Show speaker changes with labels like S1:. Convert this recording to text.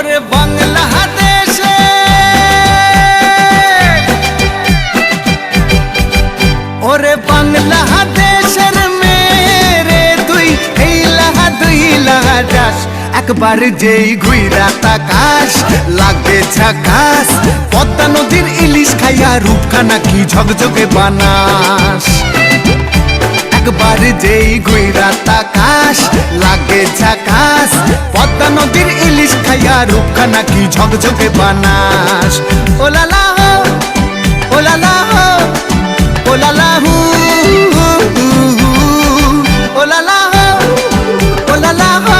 S1: ওরে বাংলাদেশে ওরে বাংলাদেশের মেরে তুই এই লাহা দুই লাহা যাস একবার যেই ঘুইরা তাকাস লাগবে ঝাকাস পদ্মা নদীর ইলিশ খাইয়া রূপখানা কি ঝকঝকে বানাস একবার যেই ঘুইরা তাকাস লাগে ঝাকাস পদ্মা নদীর ইলিশ খাইয়া রূপখানা কি ঝকঝকে বানাস ওলালা হো ওলালা হো ওলালা হু ওলালা হো ওলালা হো